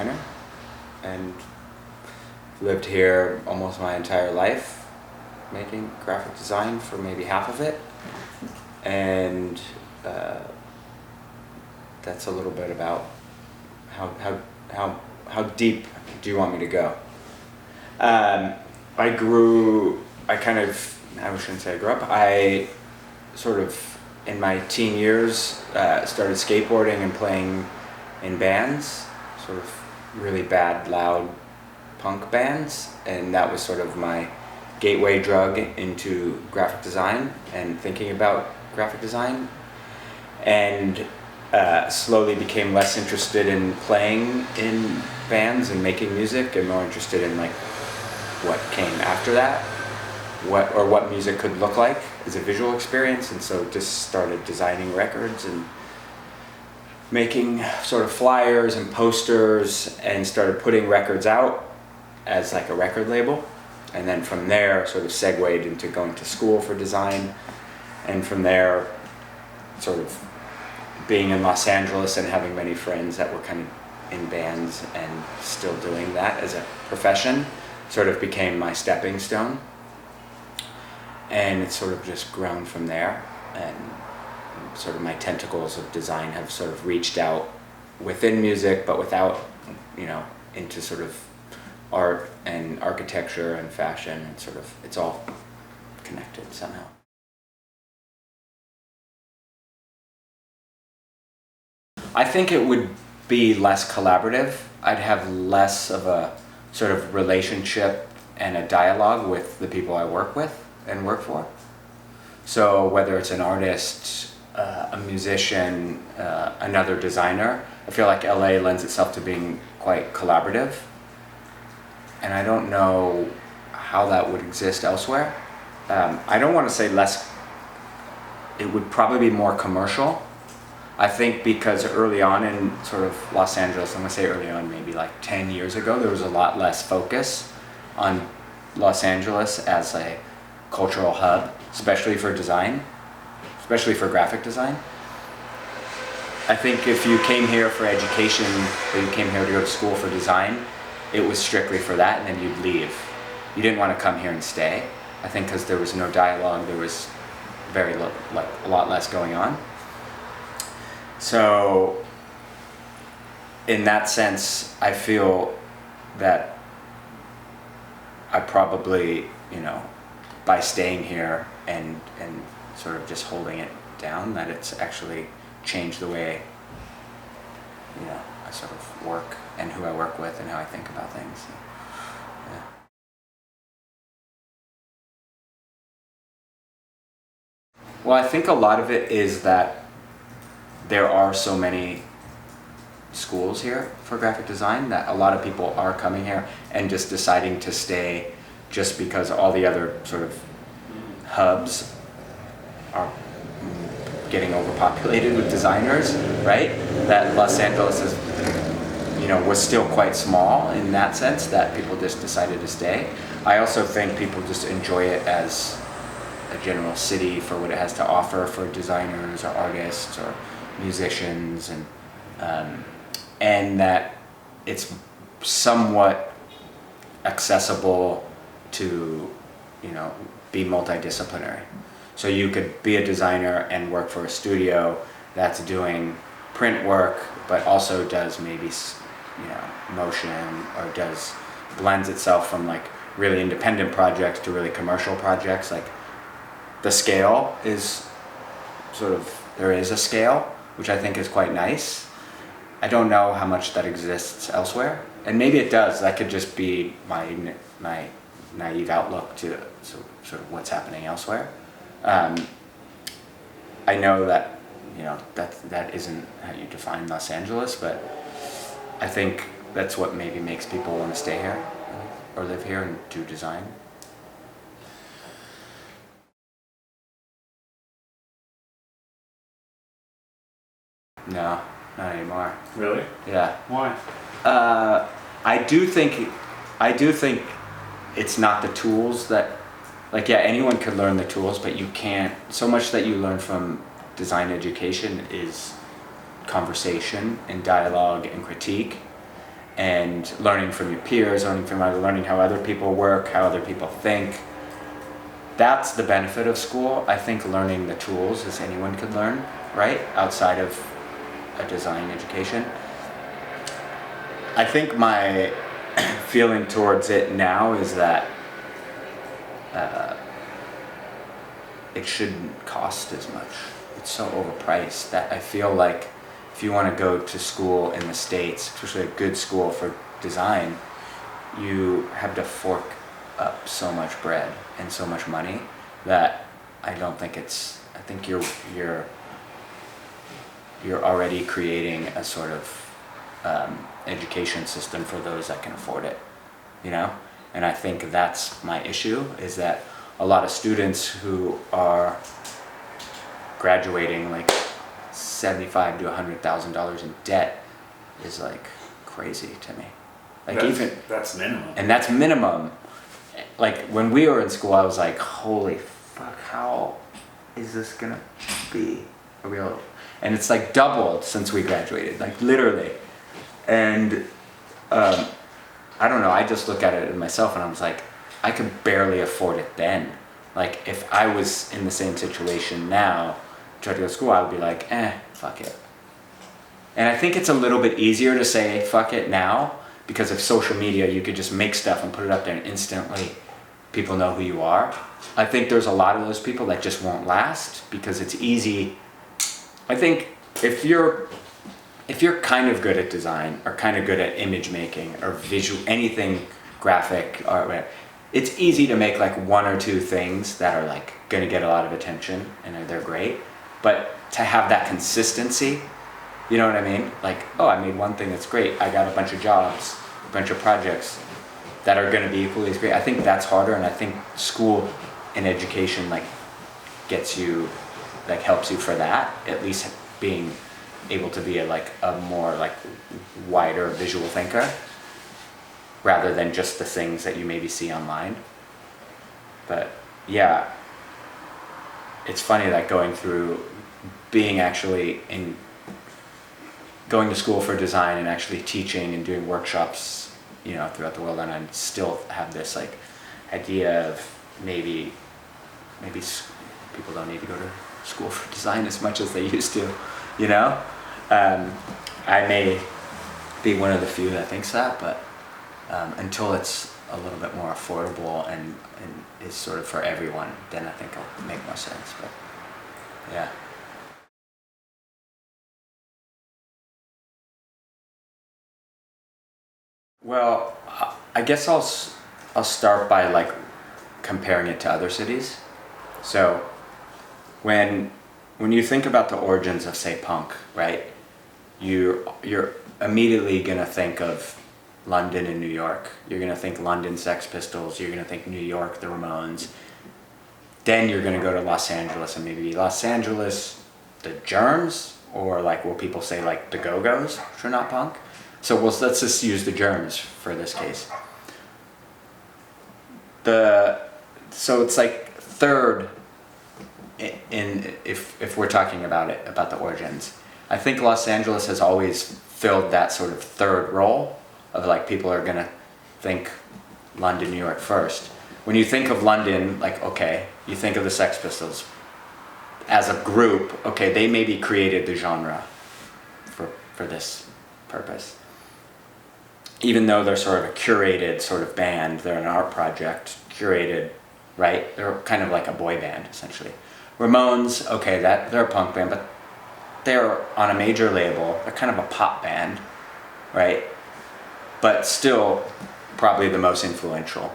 designer and lived here almost my entire life, making graphic design for maybe half of it. And that's a little bit about how deep do you want me to go? I shouldn't say I grew up. I sort of, in my teen years, started skateboarding and playing in bands, sort of really bad, loud punk bands, and that was sort of my gateway drug into graphic design and thinking about graphic design, and slowly became less interested in playing in bands and making music and more interested in like what came after that, what music could look like as a visual experience. And so just started designing records and making sort of flyers and posters, and started putting records out as like a record label. And then from there sort of segued into going to school for design, and from there sort of being in Los Angeles and having many friends that were kind of in bands and still doing that as a profession sort of became my stepping stone. And it's sort of just grown from there, and sort of my tentacles of design have sort of reached out within music, but without, into sort of art and architecture and fashion, and sort of, it's all connected somehow. I think it would be less collaborative. I'd have less of a sort of relationship and a dialogue with the people I work with and work for. So whether it's an artist, a musician, another designer, I feel like LA lends itself to being quite collaborative. And I don't know how that would exist elsewhere. I don't want to say less, it would probably be more commercial. I think because early on in sort of Los Angeles, I'm going to say early on, maybe like 10 years ago, there was a lot less focus on Los Angeles as a cultural hub, especially for design, especially for graphic design. I think if you came here for education, or you came here to go to school for design, it was strictly for that, and then you'd leave. You didn't want to come here and stay. I think because there was no dialogue, there was a lot less going on. So in that sense, I feel that I probably, by staying here and sort of just holding it down, that it's actually changed the way, I sort of work and who I work with and how I think about things. Yeah. Well, I think a lot of it is that there are so many schools here for graphic design that a lot of people are coming here and just deciding to stay just because all the other sort of hubs are getting overpopulated with designers, right? That Los Angeles is, was still quite small in that sense, that people just decided to stay. I also think people just enjoy it as a general city for what it has to offer for designers or artists or musicians, and that it's somewhat accessible to, be multidisciplinary. So you could be a designer and work for a studio that's doing print work, but also does maybe, motion, or blends itself from like really independent projects to really commercial projects. Like the scale is there is a scale, which I think is quite nice. I don't know how much that exists elsewhere, and maybe it does. That could just be my naive outlook to sort of what's happening elsewhere. I know that that isn't how you define Los Angeles, but I think that's what maybe makes people want to stay here or live here and do design. No, not anymore. Really? Yeah. Why? I do think it's not the tools that, anyone could learn the tools, but you can't, so much that you learn from design education is conversation and dialogue and critique, and and learning from your peers, learning how other people work, how other people think. That's the benefit of school. I think learning the tools as anyone could learn, right? Outside of a design education. I think my feeling towards it now is that it shouldn't cost as much. It's so overpriced that I feel like if you want to go to school in the States, especially a good school for design, you have to fork up so much bread and so much money that I don't think it's, I think you're already creating a sort of education system for those that can afford it, you know? And I think that's my issue, is that a lot of students who are graduating like $75,000 to $100,000 in debt is like crazy to me. Like that's minimum. And that's minimum. Like when we were in school, I was like, holy fuck, how is this gonna be a real? And it's like doubled since we graduated, like literally. And I don't know, I just look at it myself and I was like, I could barely afford it then. Like if I was in the same situation now, tried to go to school, I would be like, fuck it. And I think it's a little bit easier to say fuck it now, because of social media, you could just make stuff and put it up there and instantly people know who you are. I think there's a lot of those people that just won't last because it's easy. I think if you're kind of good at design or kind of good at image making or visual, anything graphic or whatever, it's easy to make like one or two things that are like going to get a lot of attention and they're great. But to have that consistency, you know what I mean? Like, oh, I made one thing that's great. I got a bunch of jobs, a bunch of projects that are going to be equally as great. I think that's harder, and I think school and education like gets you, like helps you for that, at least being able to be a more like wider visual thinker rather than just the things that you maybe see online. But yeah, it's funny that going to school for design and actually teaching and doing workshops, you know, throughout the world, and I still have this like idea of maybe people don't need to go to school for design as much as they used to, you know? I may be one of the few that thinks that, but until it's a little bit more affordable and is sort of for everyone, then I think it'll make more sense. But yeah. Well, I guess I'll start by like comparing it to other cities. So when you think about the origins of, say, punk, right? You're immediately gonna think of London and New York. You're gonna think London Sex Pistols. You're gonna think New York the Ramones. Then you're gonna go to Los Angeles, and maybe Los Angeles the Germs, or like will people say like the Go-Go's, which are not punk. So let's just use the Germs for this case. So it's like third in if we're talking about the origins. I think Los Angeles has always filled that sort of third role of like people are gonna think London, New York first. When you think of London, like okay, you think of the Sex Pistols as a group. Okay, they maybe created the genre for this purpose. Even though they're sort of a curated sort of band, they're an art project, curated, right? They're kind of like a boy band, essentially. Ramones, okay, they're a punk band, but they're on a major label. They're kind of a pop band, right? But still probably the most influential,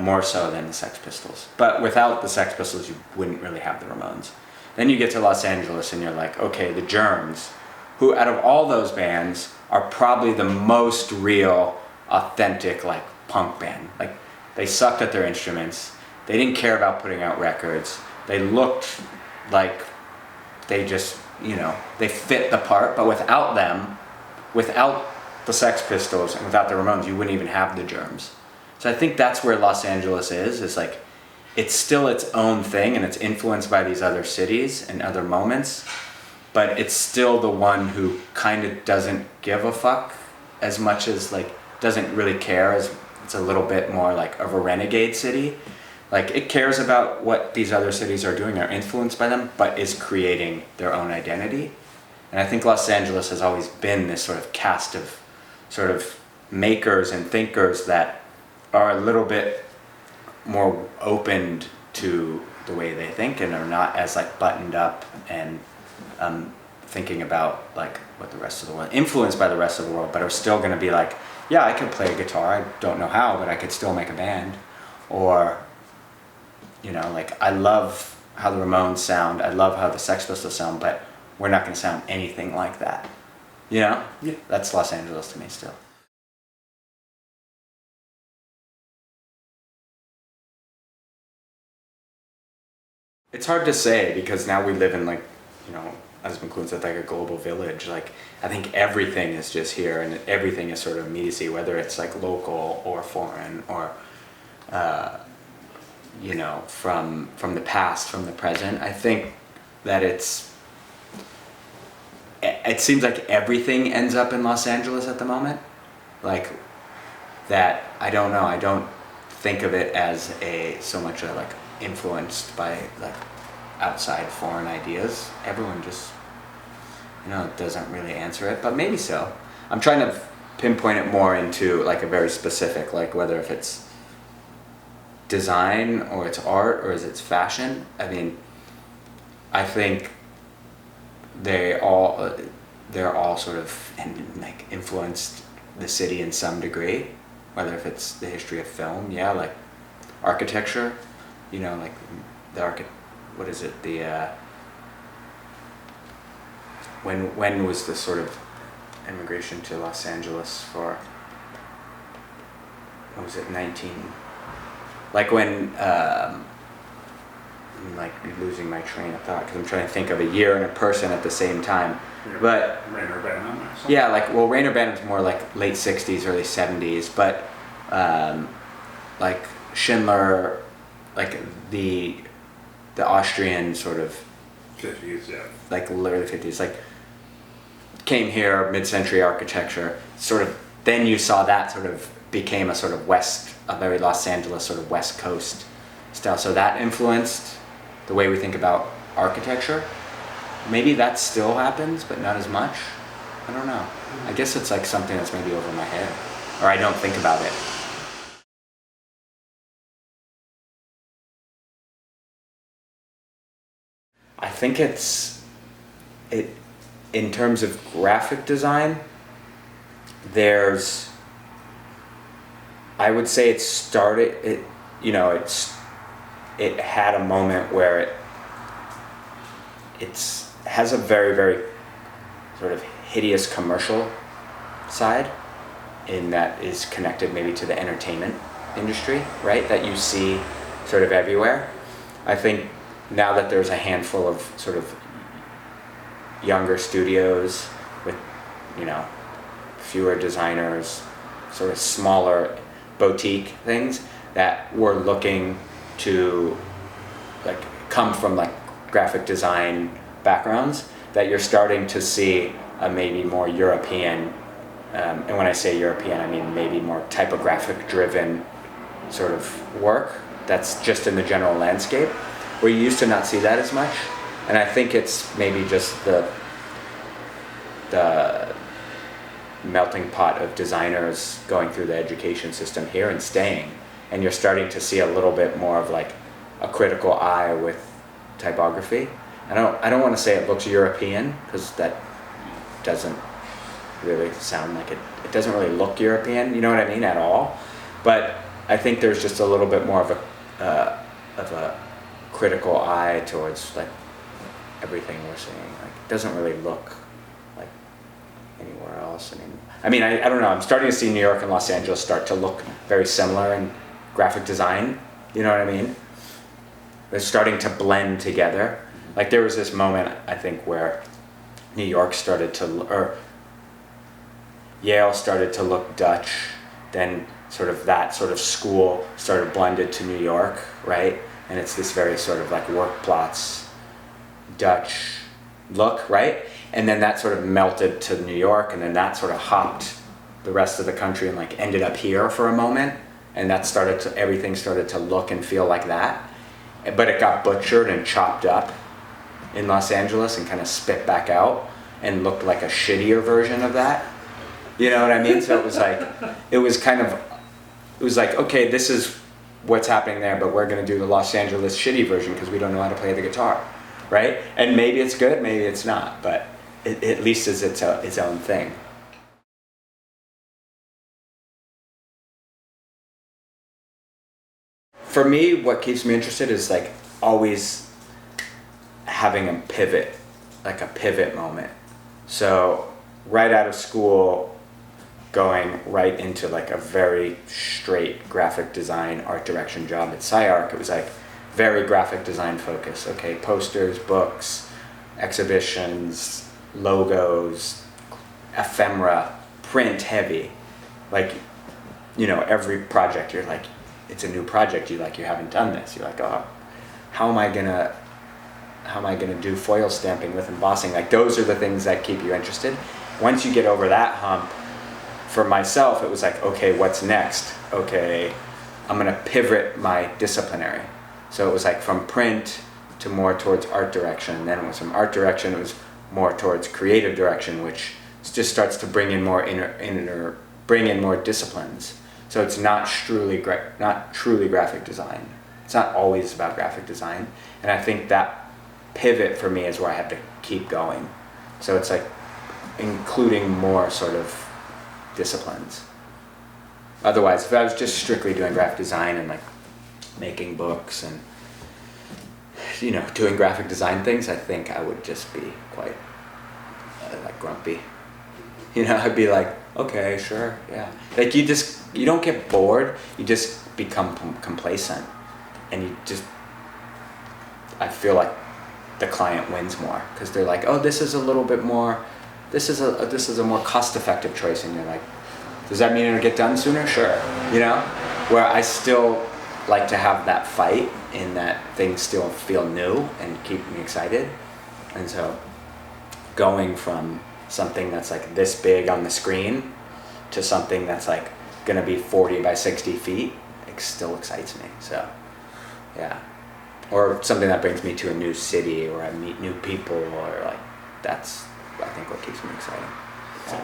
more so than the Sex Pistols. But without the Sex Pistols, you wouldn't really have the Ramones. Then you get to Los Angeles and you're like, okay, the Germs, who out of all those bands are probably the most real, authentic, like punk band. Like they sucked at their instruments. They didn't care about putting out records. They looked like they just, you know, they fit the part, but without them, without the Sex Pistols and without the Ramones, you wouldn't even have the Germs. So I think that's where Los Angeles is like, it's still its own thing and it's influenced by these other cities and other moments, but it's still the one who kind of doesn't give a fuck as much as like doesn't really care, as it's a little bit more like of a renegade city. Like it cares about what these other cities are doing, are influenced by them, but is creating their own identity. And I think Los Angeles has always been this sort of cast of sort of makers and thinkers that are a little bit more opened to the way they think and are not as like buttoned up and thinking about like what the rest of the world, influenced by the rest of the world, but are still going to be like, yeah, I could play a guitar, I don't know how, but I could still make a band. Or, you know, like I love how the Ramones sound, I love how the Sex Pistols sound, but we're not going to sound anything like that. You know? Yeah. That's Los Angeles to me still. It's hard to say because now we live in like, you know, as McLuhan said, like a global village. Like I think everything is just here and everything is sort of immediacy, whether it's like local or foreign or, you know, from the past, from the present. I think that it seems like everything ends up in Los Angeles at the moment. Like that, I don't know, I don't think of it as so much like influenced by like outside foreign ideas. Everyone just, you know, doesn't really answer it, but maybe so. I'm trying to pinpoint it more into like a very specific, like whether if it's design or it's art or is it's fashion. I mean, I think they're all sort of like influenced the city in some degree, whether if it's the history of film, yeah, like architecture, you know, like what is it, when was the sort of immigration to Los Angeles for, what was it, like when, I'm like losing my train of thought because I'm trying to think of a year and a person at the same time. Yeah, but Rainer Banham or something? Yeah, like, well, Rainer Banham's more like late 60s, early 70s, but like Schindler, like the Austrian sort of 50s, yeah. like early 50s, like came here, mid-century architecture, sort of, then you saw that sort of became a sort of a very Los Angeles sort of West Coast style. So that influenced the way we think about architecture. Maybe that still happens, but not as much. I don't know. I guess it's like something that's maybe over my head, or I don't think about it. I think in terms of graphic design, I would say it had a moment where it has a very, very sort of hideous commercial side in that is connected maybe to the entertainment industry, right? That you see sort of everywhere. I think now that there's a handful of sort of younger studios with, you know, fewer designers, sort of smaller boutique things that were looking to like come from like graphic design backgrounds, that you're starting to see a maybe more European, and when I say European, I mean maybe more typographic driven sort of work that's just in the general landscape, where you used to not see that as much. And I think it's maybe just the melting pot of designers going through the education system here and staying, and you're starting to see a little bit more of like a critical eye with typography. I don't want to say it looks European, because that doesn't really sound like it. It doesn't really look European, you know what I mean, at all. But I think there's just a little bit more of a critical eye towards like everything we're seeing. Like it doesn't really look like anywhere else anymore. I mean, I don't know. I'm starting to see New York and Los Angeles start to look very similar in graphic design. You know what I mean? They're starting to blend together. Like there was this moment, I think, where New York started to, or Yale started to look Dutch, then sort of that sort of school started blended to New York, right? And it's this very sort of like work plots, Dutch look, right? And then that sort of melted to New York, and then that sort of hopped the rest of the country and like ended up here for a moment, and everything started to look and feel like that. But it got butchered and chopped up in Los Angeles and kind of spit back out and looked like a shittier version of that. You know what I mean? So it was like, okay, this is what's happening there, but we're gonna do the Los Angeles shitty version because we don't know how to play the guitar, right? And maybe it's good, maybe it's not, but it at least is its own thing. For me, what keeps me interested is like always having a pivot, like a pivot moment. So right out of school, going right into like a very straight graphic design art direction job at SciArc, it was like very graphic design focused. Okay, posters, books, exhibitions, logos, ephemera, print heavy. Like, you know, every project you're like, it's a new project, you haven't done this. You're like, oh, how am I gonna do foil stamping with embossing? Like, those are the things that keep you interested. Once you get over that hump, for myself, it was like, okay, what's next? Okay, I'm gonna pivot my disciplinary. So it was like from print to more towards art direction. And then it was from art direction, it was more towards creative direction, which just starts to bring in more bring in more disciplines. So it's not truly graphic design. It's not always about graphic design. And I think that pivot for me is where I have to keep going. So it's like including more sort of disciplines. Otherwise, if I was just strictly doing graphic design and like making books and, you know, doing graphic design things, I think I would just be quite like grumpy. You know, I'd be like, okay, sure, yeah. Like you don't get bored, you just become complacent. And I feel like the client wins more because they're like, oh, this is a little bit more, this is a more cost-effective choice. And you're like, does that mean it'll get done sooner? Sure, you know? Where I still like to have that fight in that things still feel new and keep me excited. And so going from something that's like this big on the screen to something that's like gonna be 40 by 60 feet, it still excites me. So yeah, or something that brings me to a new city, or I meet new people, or like that's I think what keeps me excited. So.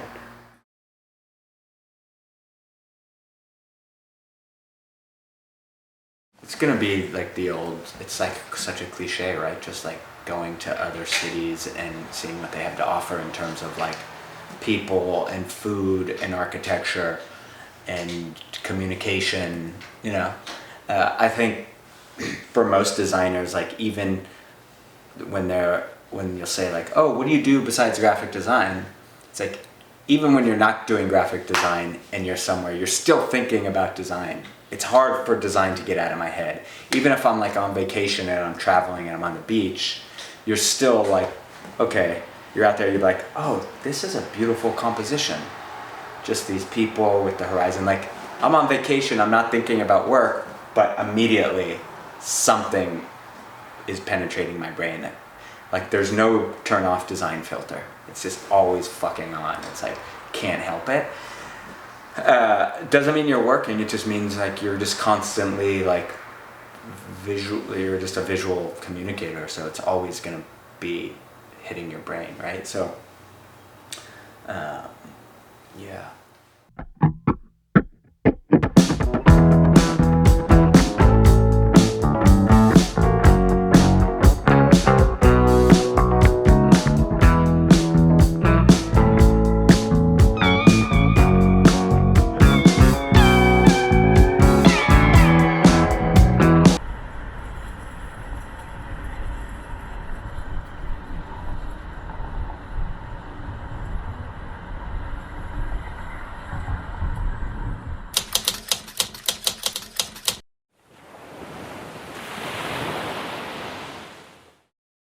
It's gonna be like it's like such a cliche, right? Just like going to other cities and seeing what they have to offer in terms of like people and food and architecture and communication, you know. I think for most designers, like even when you'll say like, oh, what do you do besides graphic design? It's like, even when you're not doing graphic design and you're somewhere, you're still thinking about design. It's hard for design to get out of my head. Even if I'm like on vacation and I'm traveling and I'm on the beach, you're still like, okay, you're out there, you're like, oh, this is a beautiful composition. Just these people with the horizon. Like, I'm on vacation, I'm not thinking about work, but immediately something is penetrating my brain. Like, there's no turn off design filter. It's just always fucking on. It's like, can't help it. Doesn't mean you're working, it just means like you're just constantly like you're just a visual communicator, so it's always gonna be hitting your brain, right? So yeah.